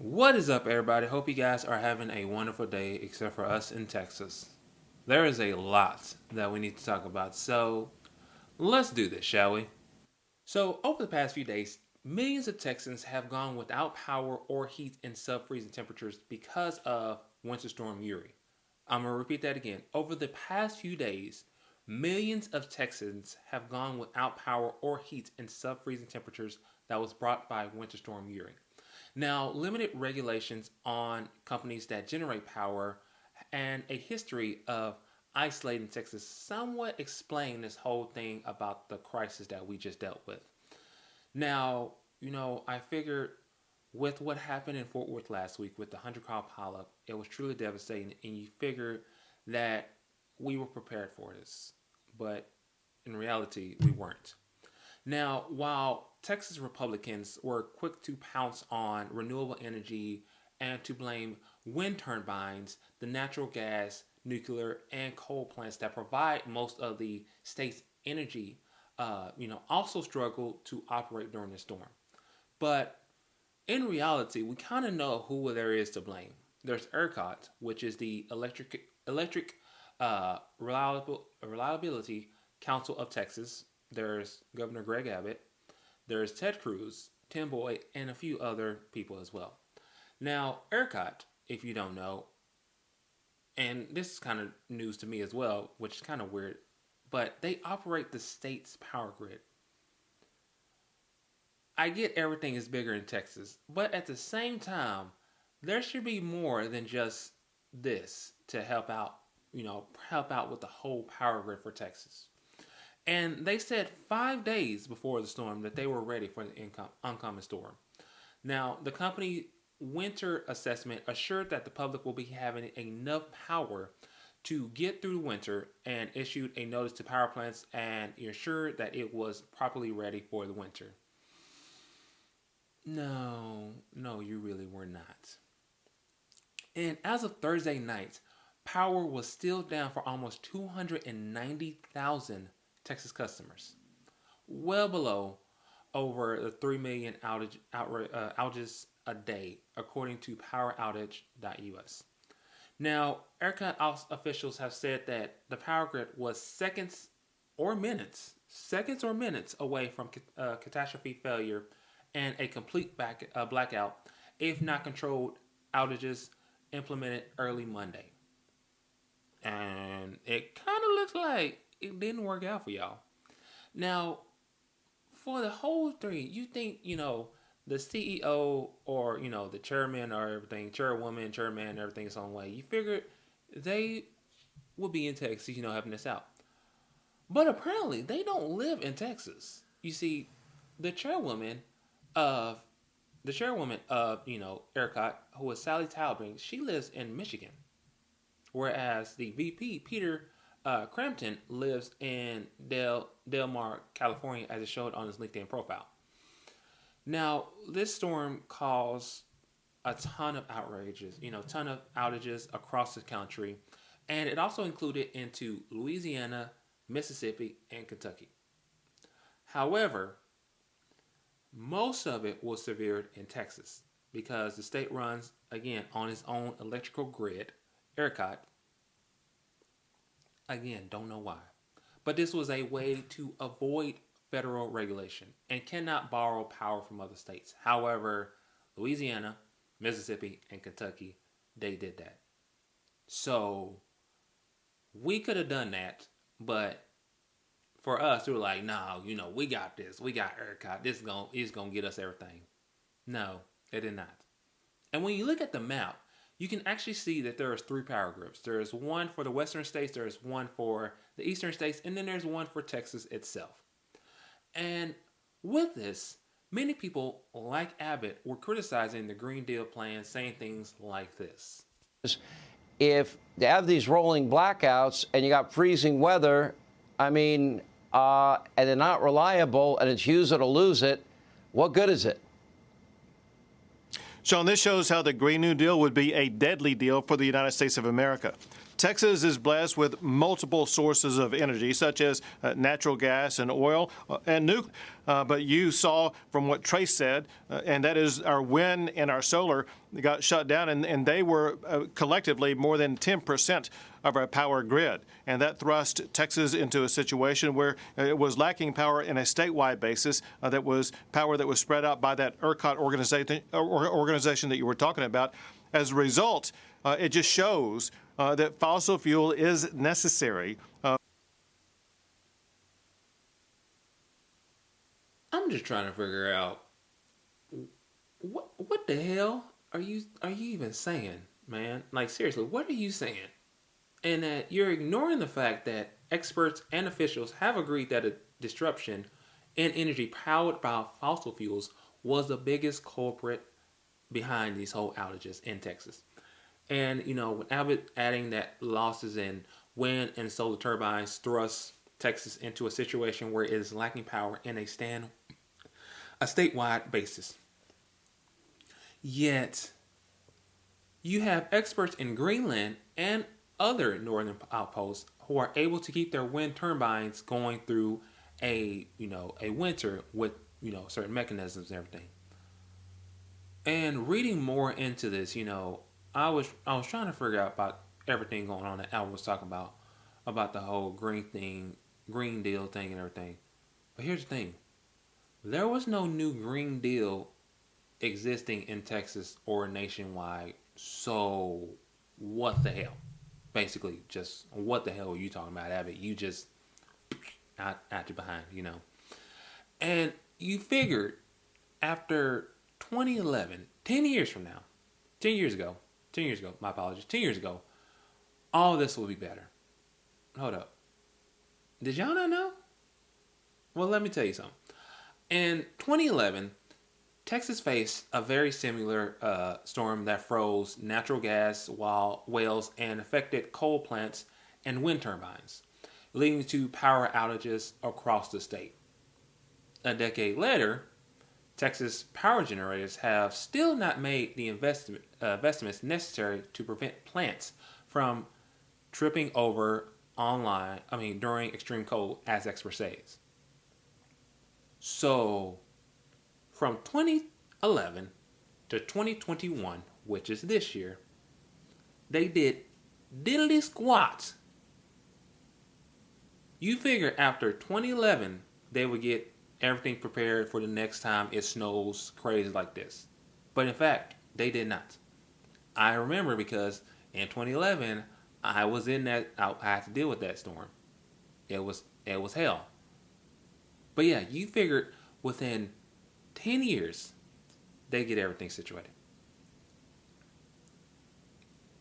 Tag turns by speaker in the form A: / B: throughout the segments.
A: What is up, everybody? Hope you guys are having a wonderful day, except for us in Texas. There is a lot that we need to talk about, so let's do this, shall we? So, over the past few days, millions of Texans have gone without power or heat in sub freezing temperatures because of Winter Storm Uri. I'm going to repeat that again. Over the past few days, millions of Texans have gone without power or heat in sub freezing temperatures that was brought by Winter Storm Uri. Now, limited regulations on companies that generate power and a history of isolating Texas somewhat explain this whole thing about the crisis that we just dealt with. Now, I figured with what happened in Fort Worth last week with the 100-car pileup, it was truly devastating, and you figured that we were prepared for this. But in reality, we weren't. Now, while Texas Republicans were quick to pounce on renewable energy and to blame wind turbines, the natural gas, nuclear, and coal plants that provide most of the state's energy, also struggled to operate during the storm. But in reality, we kind of know who there is to blame. There's ERCOT, which is the Electric Reliability Council of Texas. There's Governor Greg Abbott. There's Ted Cruz, Tim Boyd, and a few other people as well. Now, ERCOT, if you don't know, and this is kind of news to me as well, which is kind of weird, but they operate the state's power grid. I get everything is bigger in Texas, but at the same time, there should be more than just this to help out with the whole power grid for Texas. And they said 5 days before the storm that they were ready for the oncoming storm. Now, the company winter assessment assured that the public will be having enough power to get through winter and issued a notice to power plants and ensured that it was properly ready for the winter. No, you really were not. And as of Thursday night, power was still down for almost 290,000 Texas customers, well below over the 3 million outages a day, according to poweroutage.us. Now, ERCOT officials have said that the power grid was seconds or minutes away from catastrophe failure and a complete blackout if not controlled outages implemented early Monday. And it kind of looks like it didn't work out for y'all. Now, for the whole thing, you think, the CEO or, the chairman or everything, chairwoman, chairman, everything is on way. You figured they would be in Texas, helping us out. But apparently, they don't live in Texas. You see, the chairwoman of ERCOT, who is Sally Talbing, she lives in Michigan. Whereas the VP, Peter Crampton, lives in Del Mar, California, as it showed on his LinkedIn profile. Now, this storm caused a ton of outages across the country, and it also included into Louisiana, Mississippi, and Kentucky. However, most of it was severed in Texas because the state runs, again, on its own electrical grid, ERCOT. Again, don't know why. But this was a way to avoid federal regulation and cannot borrow power from other states. However, Louisiana, Mississippi, and Kentucky, they did that. So, we could have done that, but for us, we were like, no, we got this. We got ERCOT. This is going to get us everything. No, it did not. And when you look at the map, you can actually see that there is 3 power grids. There is one for the western states, there is one for the eastern states, and then there's one for Texas itself. And with this, many people like Abbott were criticizing the Green Deal plan, saying things like this.
B: If they have these rolling blackouts and you got freezing weather, and they're not reliable and it's use it or lose it, what good is it?
C: Sean, this shows how the Green New Deal would be a deadly deal for the United States of America. Texas is blessed with multiple sources of energy, such as natural gas and oil and nuclear. But you saw from what Trace said, and that is our wind and our solar got shut down, and they were collectively more than 10% of our power grid. And that thrust Texas into a situation where it was lacking power in a statewide basis. That was power that was spread out by that ERCOT organization that you were talking about. As a result, it just shows that fossil fuel is necessary.
A: I'm just trying to figure out what the hell are you even saying, man? Like, seriously, what are you saying? And that you're ignoring the fact that experts and officials have agreed that a disruption in energy powered by fossil fuels was the biggest culprit behind these whole outages in Texas. And, with Abbott adding that losses in wind and solar turbines thrust Texas into a situation where it is lacking power in a statewide basis. Yet, you have experts in Greenland and other northern outposts who are able to keep their wind turbines going through a winter with, certain mechanisms and everything. And reading more into this, I was trying to figure out about everything going on that Al was talking about the whole Green Deal thing and everything. But here's the thing. There was no new Green Deal existing in Texas or nationwide. So what the hell? Basically, just what the hell are you talking about, Abbott? You just out your behind, And you figured after 2011, 10 years ago, my apologies, 10 years ago, all this will be better. Hold up. Did y'all not know? Well, let me tell you something. In 2011, Texas faced a very similar storm that froze natural gas wells and affected coal plants and wind turbines, leading to power outages across the state. A decade later, Texas power generators have still not made the investments necessary to prevent plants from tripping over during extreme cold, as experts say. So, from 2011 to 2021, which is this year, they did diddly squat. You figure after 2011, they would get everything prepared for the next time it snows crazy like this. But in fact, they did not. I remember because in 2011, I was in that, I had to deal with that storm. It was hell. But yeah, you figured within 10 years, they get everything situated.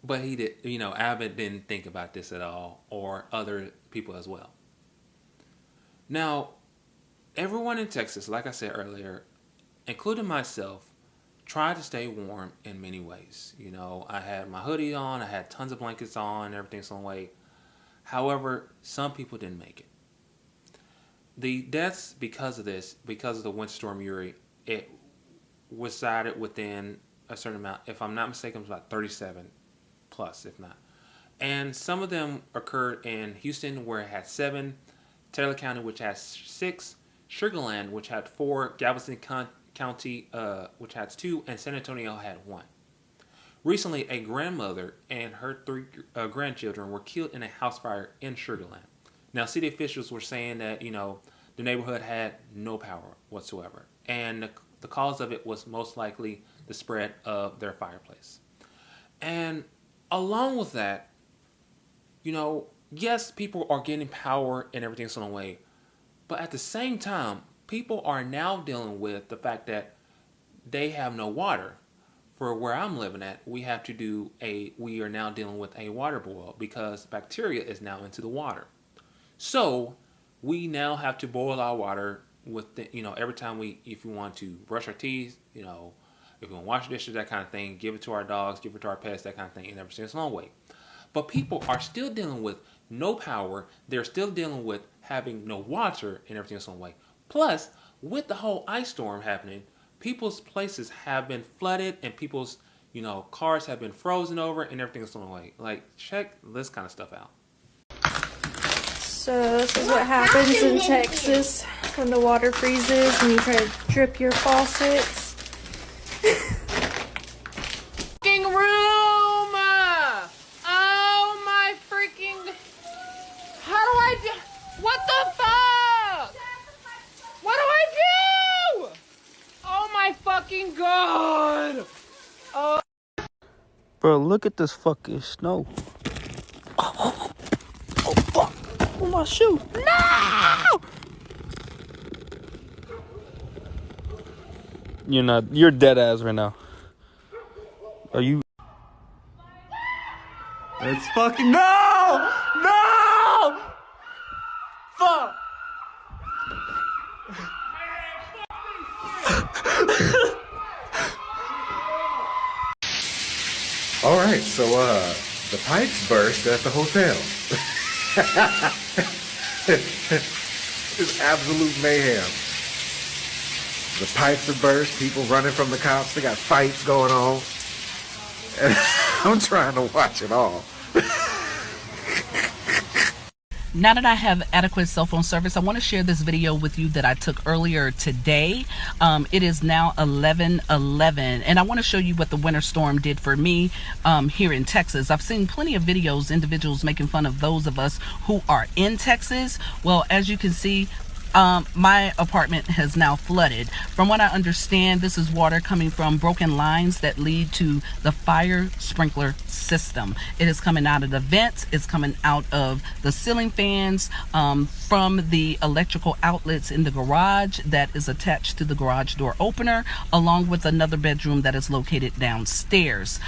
A: But he did, Abbott didn't think about this at all, or other people as well. Now, everyone in Texas, like I said earlier, including myself, tried to stay warm in many ways. I had my hoodie on, I had tons of blankets on, everything's on the way. However, some people didn't make it. The deaths because of the Winter Storm Uri, it resided within a certain amount. If I'm not mistaken, it was about 37 plus, if not. And some of them occurred in Houston, where it had 7, Taylor County, which has 6, Sugar Land, which had 4, Galveston County, which has 2, and San Antonio had 1. Recently, a grandmother and her 3 grandchildren were killed in a house fire in Sugar Land. Now, city officials were saying that, the neighborhood had no power whatsoever. And the cause of it was most likely the spread of their fireplace. And along with that, yes, people are getting power and everything's on the way. But at the same time, people are now dealing with the fact that they have no water. For where I'm living at, we are now dealing with a water boil because bacteria is now into the water. So we now have to boil our water with every time if we want to brush our teeth, if we want to wash dishes, that kind of thing, give it to our dogs, give it to our pets, that kind of thing, and everything's a long way. But people are still dealing with no power. They're still dealing with having no water and everything's on the way. Plus, with the whole ice storm happening, people's places have been flooded and people's cars have been frozen over and everything is thrown away. Like, check this kind of stuff out.
D: So this is what happens in Texas when the water freezes and you try to drip your faucets.
A: Freaking room! Oh my freaking! How do I do? What the fuck? What do I do? Oh my fucking god! Oh.
E: Bro, look at this fucking snow. Oh fuck! Oh, my shoe! No! You're dead ass right now. Are you? It's fucking no! No! Fuck!
F: All right, so the pipes burst at the hotel. It's absolute mayhem. The pipes are burst, people running from the cops, they got fights going on. And I'm trying to watch it all.
G: Now that I have adequate cell phone service, I want to share this video with you that I took earlier today. It is now 11:11, and I want to show you what the winter storm did for me here in Texas. I've seen plenty of videos, individuals making fun of those of us who are in Texas. Well, as you can see, my apartment has now flooded. From what I understand, this is water coming from broken lines that lead to the fire sprinkler system. It is coming out of the vents, it's coming out of the ceiling fans, from the electrical outlets in the garage that is attached to the garage door opener, along with another bedroom that is located downstairs.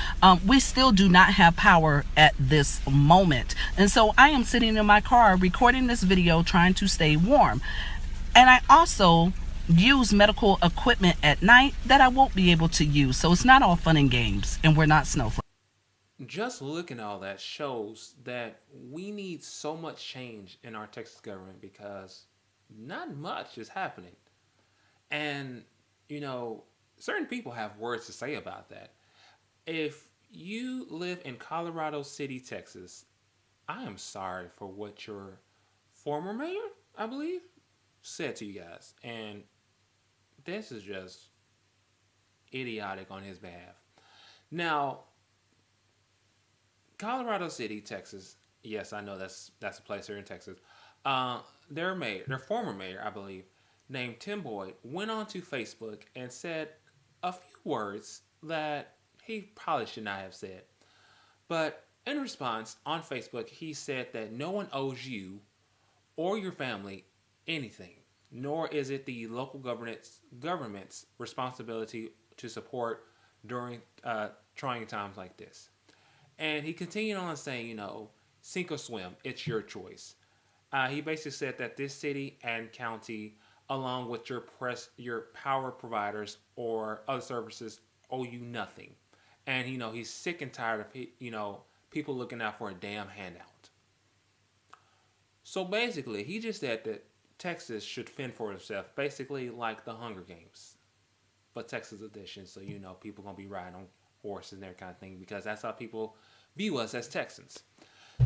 G: We still do not have power at this moment. And so I am sitting in my car recording this video trying to stay warm. And I also use medical equipment at night that I won't be able to use. So it's not all fun and games, and we're not snowflakes.
A: Just looking at all that shows that we need so much change in our Texas government because not much is happening. And, certain people have words to say about that. If you live in Colorado City, Texas, I am sorry for what your former mayor, I believe, said to you guys. And this is just idiotic on his behalf. Now, Colorado City, Texas, yes, I know that's a place here in Texas. Their former mayor, I believe, named Tim Boyd, went onto Facebook and said a few words that he probably should not have said. But in response, on Facebook, he said that no one owes you or your family anything, nor is it the local government's responsibility to support during trying times like this. And he continued on saying, sink or swim, it's your choice. He basically said that this city and county, along with your power providers or other services, owe you nothing. And he's sick and tired of people looking out for a damn handout. So basically, he just said that Texas should fend for itself, basically like the Hunger Games, but Texas edition. So people gonna be riding on horses and that kind of thing because that's how people view us as Texans.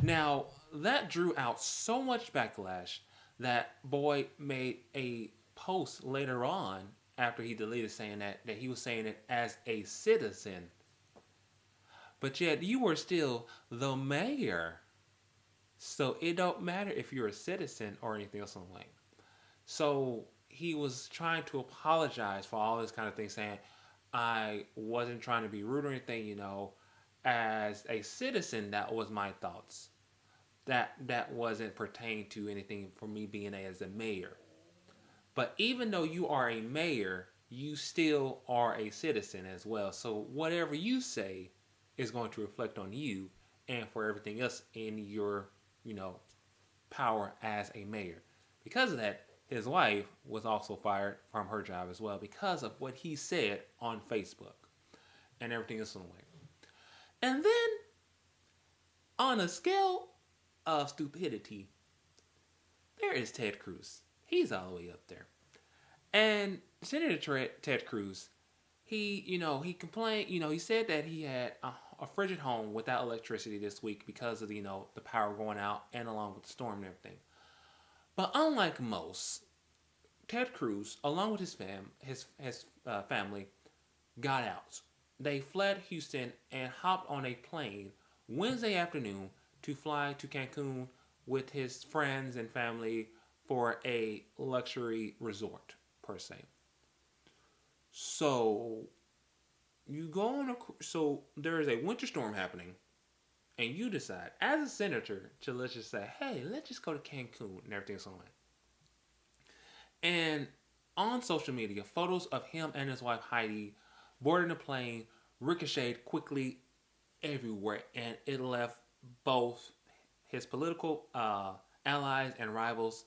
A: Now that drew out so much backlash that Boyd made a post later on after he deleted saying that he was saying it as a citizen, but yet you were still the mayor. So it don't matter if you're a citizen or anything else like that. So he was trying to apologize for all this kind of thing, saying, I wasn't trying to be rude or anything, as a citizen, that was my thoughts. That wasn't pertaining to anything for me being as a mayor. But even though you are a mayor, you still are a citizen as well. So whatever you say is going to reflect on you and for everything else in your power as a mayor. Because of that, his wife was also fired from her job as well because of what he said on Facebook and everything else in the way. And then, on a scale of stupidity, there is Ted Cruz. He's all the way up there. And Senator Ted Cruz, he complained, he said that he had a frigid home without electricity this week because of, the power going out and along with the storm and everything. But unlike most, Ted Cruz, along with his family, got out. They fled Houston and hopped on a plane Wednesday afternoon to fly to Cancun with his friends and family for a luxury resort, per se. So so there is a winter storm happening, and you decide as a senator to, let's just say, hey, let's just go to Cancun and everything's on. And on social media, photos of him and his wife Heidi boarding the plane ricocheted quickly everywhere, and it left both his political allies and rivals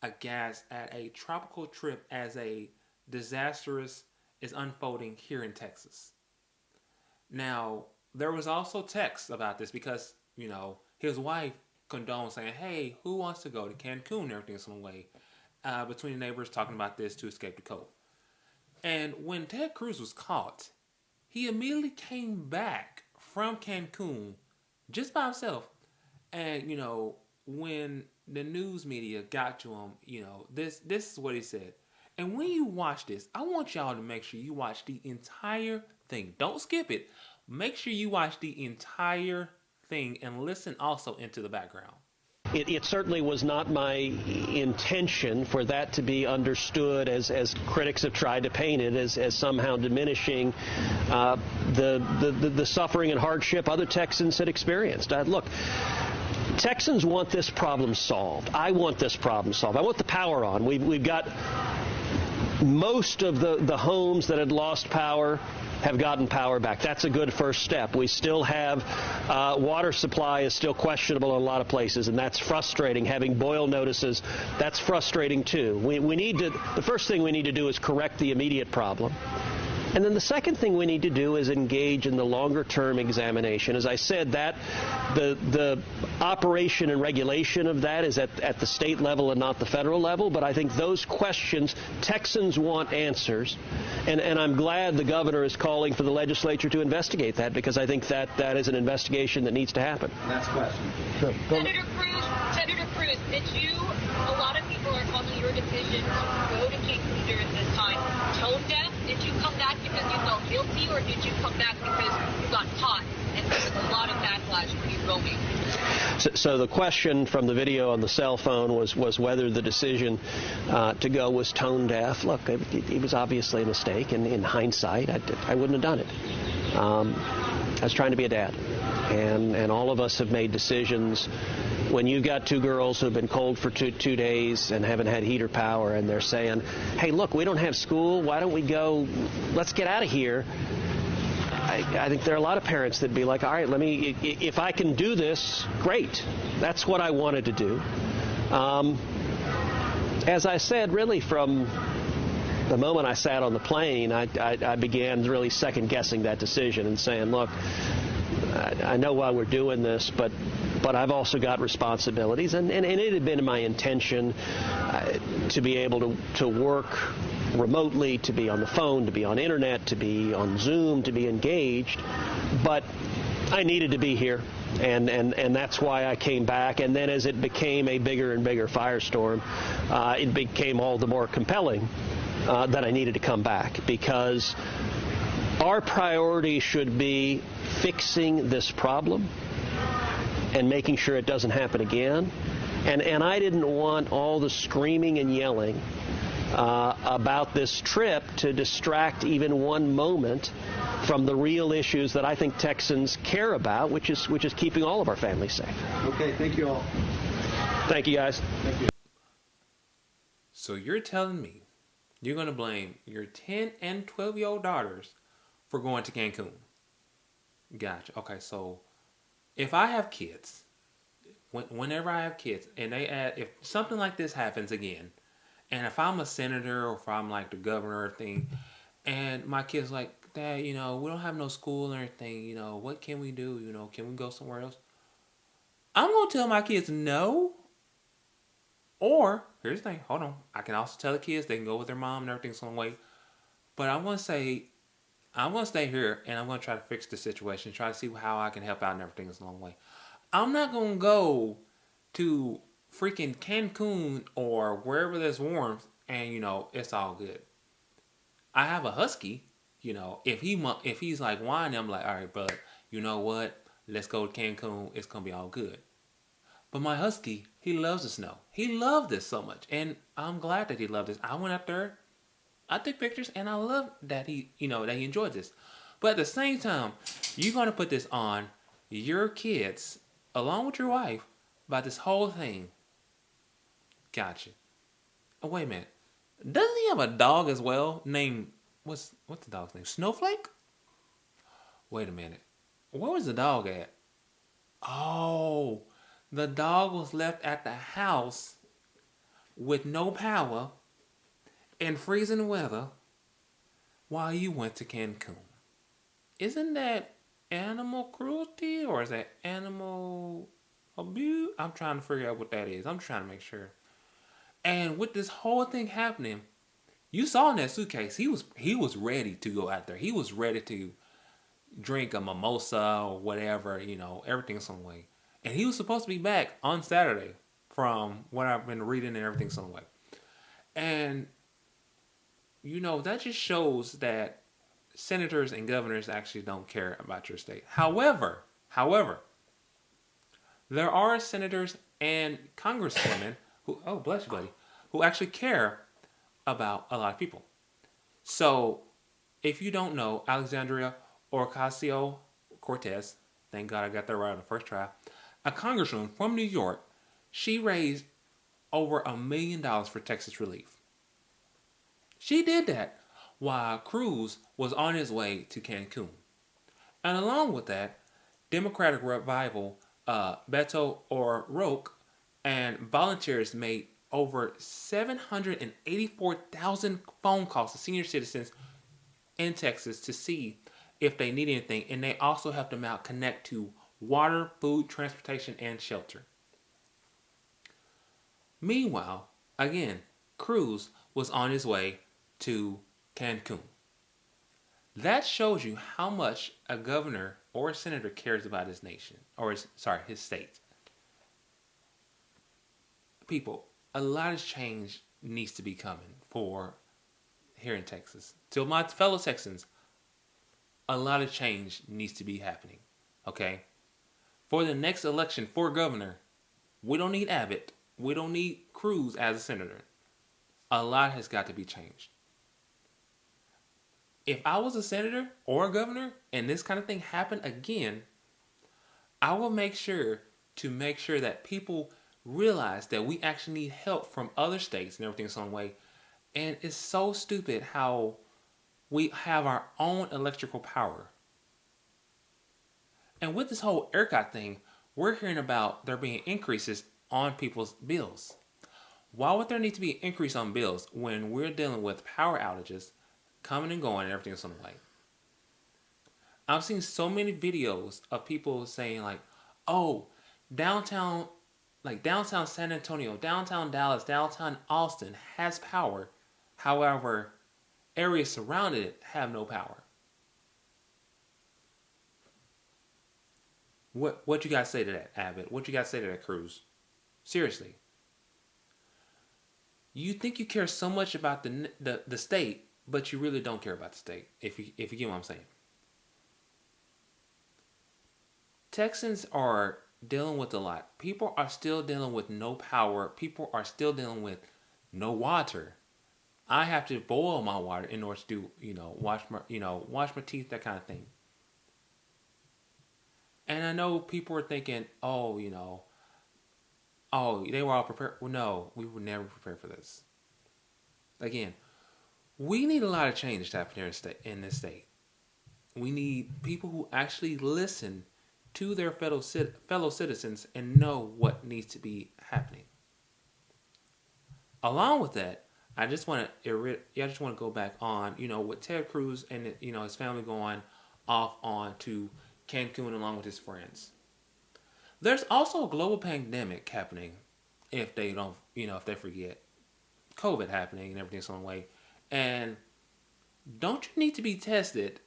A: aghast at a tropical trip as a disastrous is unfolding here in Texas. Now, there was also text about this because, his wife condoned, saying, hey, who wants to go to Cancun and everything some way, between the neighbors talking about this to escape the cold. And when Ted Cruz was caught, he immediately came back from Cancun just by himself. And, when the news media got to him, this is what he said. And when you watch this, I want y'all to make sure you watch the entire thing. Don't skip it. Make sure you watch the entire thing and listen also into the background.
H: It certainly was not my intention for that to be understood as critics have tried to paint it as somehow diminishing the suffering and hardship other Texans had experienced. Look, Texans want this problem solved. I want this problem solved. I want the power on. We've got most of the homes that had lost power have gotten power back. That's a good first step. We still have water supply is still questionable in a lot of places, and that's frustrating. Having boil notices, that's frustrating too. We need to. The first thing we need to do is correct the immediate problem. And then the second thing we need to do is engage in the longer-term examination. As I said, that the operation and regulation of that is at the state level and not the federal level. But I think those questions, Texans want answers. And I'm glad the governor is calling for the legislature to investigate that, because I think that is an investigation that needs to happen.
I: Next question.
H: Sure.
J: Senator Cruz, did you, a lot of people are calling your decision to go to Cancun during this time tone deaf? Did you come back because you felt guilty, or did you come back because you got caught and there was a lot of backlash for you going?
H: So the question from the video on the cell phone was whether the decision to go was tone deaf. Look, it was obviously a mistake, and in hindsight, I wouldn't have done it. I was trying to be a dad, and all of us have made decisions. When you've got two girls who have been cold for two days and haven't had heater power, and they're saying, hey, look, we don't have school, why don't we go, let's get out of here. I think there are a lot of parents that'd be like, all right, if I can do this, great. That's what I wanted to do. As I said, really from the moment I sat on the plane, I began really second-guessing that decision and saying, look, I know why we're doing this, but I've also got responsibilities, and it had been my intention to be able to work remotely, to be on the phone, to be on internet, to be on Zoom, to be engaged, but I needed to be here, and that's why I came back. And then as it became a bigger and bigger firestorm, it became all the more compelling that I needed to come back, because our priority should be fixing this problem and making sure it doesn't happen again. And I didn't want all the screaming and yelling about this trip to distract even one moment from the real issues that I think Texans care about, which is keeping all of our families safe.
I: Okay, thank you all.
H: Thank you, guys.
I: Thank you.
A: So you're telling me you're going to blame your 10 and 12-year-old daughters for going to Cancun? Gotcha. Okay, so if I have kids, whenever I have kids, and if something like this happens again, and if I'm a senator or if I'm like the governor or thing, and my kid's like, Dad, we don't have no school or anything, what can we do? Can we go somewhere else? I'm going to tell my kids no. Or, here's the thing, hold on. I can also tell the kids they can go with their mom and everything some way. But I want to say, I'm going to stay here and I'm going to try to fix the situation, try to see how I can help out and everything is along the way. I'm not going to go to freaking Cancun or wherever there's warmth and, it's all good. I have a husky, if he's like whining, I'm like, all right, brother, you know what? Let's go to Cancun. It's going to be all good. But my husky, he loves the snow. He loved this so much. And I'm glad that he loved this. I went out there, I took pictures, and I love that he enjoyed this. But at the same time, you're going to put this on your kids, along with your wife, about this whole thing. Gotcha. Oh, wait a minute. Doesn't he have a dog as well named, what's the dog's name? Snowflake? Wait a minute. Where was the dog at? Oh, the dog was left at the house with no power in freezing weather while you went to Cancun. Isn't that animal cruelty or is that animal abuse? I'm trying to figure out what that is. I'm trying to make sure. And with this whole thing happening, you saw in that suitcase, he was ready to go out there. He was ready to drink a mimosa or whatever, everything some way. And he was supposed to be back on Saturday from what I've been reading and everything some way. And, that just shows that senators and governors actually don't care about your state. However, there are senators and congresswomen who, oh, bless you, buddy, who actually care about a lot of people. So, if you don't know, Alexandria Ocasio-Cortez, thank God I got that right on the first try, a congresswoman from New York, she raised over $1 million for Texas relief. She did that while Cruz was on his way to Cancun. And along with that, Democratic Revival, Beto or Roque, and volunteers made over 784,000 phone calls to senior citizens in Texas to see if they need anything. And they also helped them out connect to water, food, transportation, and shelter. Meanwhile, again, Cruz was on his way to Cancun. That shows you how much a governor or a senator cares about his nation, or his state. People, a lot of change needs to be coming for here in Texas. To my fellow Texans, a lot of change needs to be happening. Okay? For the next election for governor, we don't need Abbott. We don't need Cruz as a senator. A lot has got to be changed. If I was a senator or a governor and this kind of thing happened again, I will make sure that people realize that we actually need help from other states and everything some way. And it's so stupid how we have our own electrical power. And with this whole ERCOT thing, we're hearing about there being increases on people's bills. Why would there need to be an increase on bills when we're dealing with power outages coming and going and everything some way? I've seen so many videos of people saying like, oh, downtown San Antonio, downtown Dallas, downtown Austin has power. However, areas surrounding it have no power. What you guys say to that, Abbott? What you guys say to that, Cruz? Seriously. You think you care so much about the state, but you really don't care about the state, if you get what I'm saying. Texans are dealing with a lot. People are still dealing with no power. People are still dealing with no water. I have to boil my water in order to do, wash my teeth, that kind of thing. And I know people are thinking, oh, they were all prepared. Well, no, we were never prepared for this. Again, we need a lot of change to happen here in this state. We need people who actually listen to their fellow citizens and know what needs to be happening. Along with that, I just want to go back on, with Ted Cruz and his family going off on to Cancun along with his friends. There's also a global pandemic happening, if they don't, if they forget. COVID happening and everything some way. And don't you need to be tested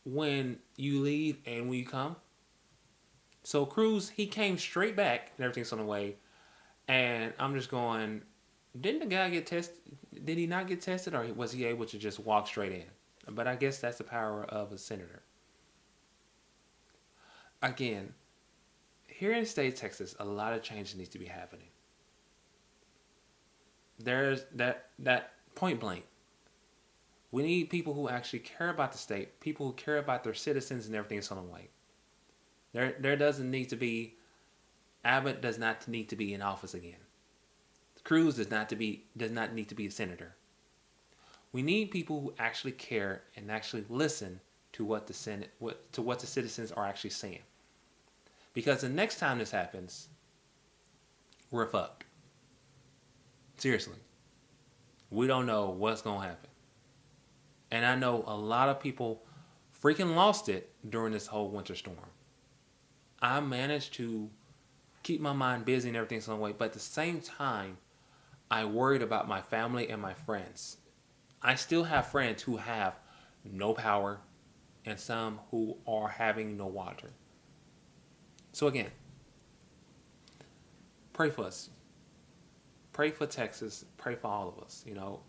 A: when you leave and when you come. So Cruz, he came straight back and everything's on the way. And I'm just going, didn't the guy get tested? Did he not get tested, or was he able to just walk straight in? But I guess that's the power of a senator. Again, here in the state of Texas, a lot of change needs to be happening. There's that point blank. We need people who actually care about the state, people who care about their citizens and everything that's on the way. There doesn't need to be, Abbott does not need to be in office again. Cruz does not need to be a senator. We need people who actually care and actually listen to what the citizens are actually saying. Because the next time this happens, we're fucked. Seriously. We don't know what's going to happen. And I know a lot of people freaking lost it during this whole winter storm. I managed to keep my mind busy and everything some way, but at the same time, I worried about my family and my friends. I still have friends who have no power and some who are having no water. So again, pray for us. Pray for Texas. Pray for all of us. You know,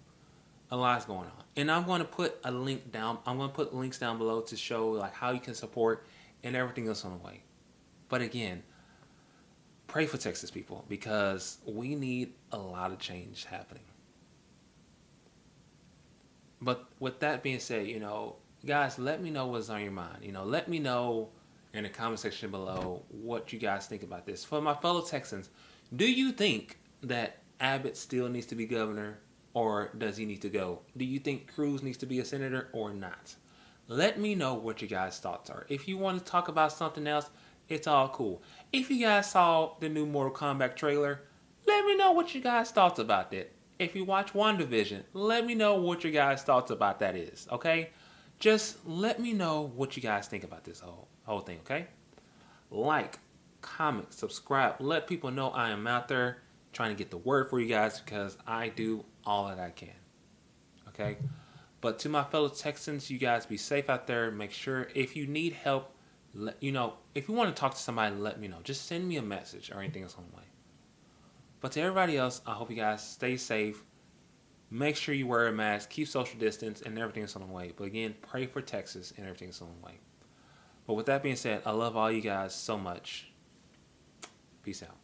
A: a lot's going on. And I'm going to put a link down. I'm going to put links down below to show like how you can support and everything else on the way. But again, pray for Texas people because we need a lot of change happening. But with that being said, you know, guys, let me know what's on your mind. You know, let me know in the comment section below what you guys think about this. For my fellow Texans, do you think that Abbott still needs to be governor or does he need to go? Do you think Cruz needs to be a senator or not? Let me know what you guys' thoughts are. If you want to talk about something else, it's all cool. If you guys saw the new Mortal Kombat trailer, let me know what you guys' thoughts about that. If you watch WandaVision, let me know what your guys' thoughts about that is, okay? Just let me know what you guys think about this whole thing, okay? Like, comment, subscribe. Let people know I am out there trying to get the word for you guys because I do all that I can, okay? But to my fellow Texans, you guys be safe out there. Make sure if you need help, if you want to talk to somebody, let me know. Just send me a message or anything else on the way. But to everybody else, I hope you guys stay safe. Make sure you wear a mask, keep social distance, and everything is on the way. But again, pray for Texas and everything is on the way. But with that being said, I love all you guys so much. Peace out.